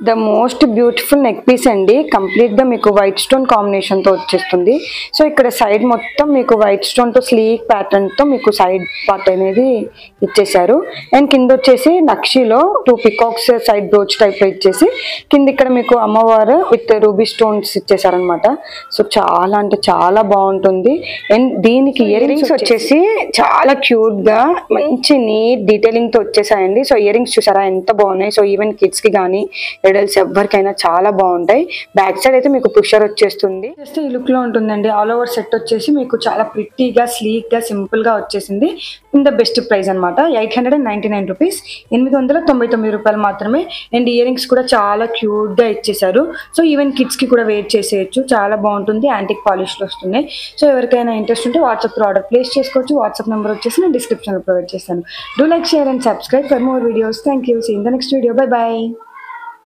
The most beautiful neck piece అండి. Complete గా మీకు వైట్ స్టోన్ కాంబినేషన్ తో వచ్చేస్తుంది. సో ఇక్కడ సైడ్ మొత్తం మీకు వైట్ స్టోన్ తో స్లీక్ ప్యాటర్న్ తో మీకు సైడ్ పార్ట్ అనేది ఇచ్చేసారు. అండ్ కింద వచ్చేసి నక్షిలో 2 పికాక్స్ సైడ్ బ్రోచ్ టైప్ లో ఇచ్చేసి కింద ఇక్కడ మీకు అమ్మవారు విత్ రూబీ స్టోన్స్ ఇచ్చేసారనమాట. సో చాలా అంటే చాలా బాగుంటుంది. అండ్ దీనికి ఇయర్ రింగ్స్ వచ్చేసి చాలా క్యూట్ గా మంచి నీట్ డీటెయిలింగ్ తో వచ్చేసాయండి. సో ఇయర్ రింగ్స్ చూసారా ఎంత బాగున్నాయి. సో ఈవెన్ కిడ్స్ కి కానీ ఎడల్స్ ఎవరికైనా చాలా బాగుంటాయి. బ్యాక్ సైడ్ అయితే మీకు పుషర్ వచ్చేస్తుంది. జస్ట్ ఈ లుక్ లో ఉంటుందండి. ఆల్ ఓవర్ సెట్ వచ్చేసి మీకు చాలా ప్రిట్టీగా స్లీక్ గా సింపుల్ గా వచ్చేసింది. ఇన్ ద బెస్ట్ ప్రైస్ అనమాట. 899 రూపీస్, 899 రూపాయలు మాత్రమే. అండ్ ఇయర్ రింగ్స్ కూడా చాలా క్యూట్ గా ఇచ్చేసారు. సో ఈవెన్ కిడ్స్ కి కూడా వేర్ చేసేయచ్చు. చాలా బాగుంటుంది. యాంటిక్ పాలిష్ లో వస్తున్నాయి. సో ఎవరికైనా ఇంట్రెస్ట్ ఉంటే వాట్సాప్ లో ఆర్డర్ ప్లేస్ చేసుకోవచ్చు. వాట్సాప్ నెంబర్ వచ్చేసి నేను డిస్క్రిప్షన్ లో ప్రొవైడ్ చేస్తాను. Do like, share and subscribe for more videos. Thank you. See in the next video. Bye by.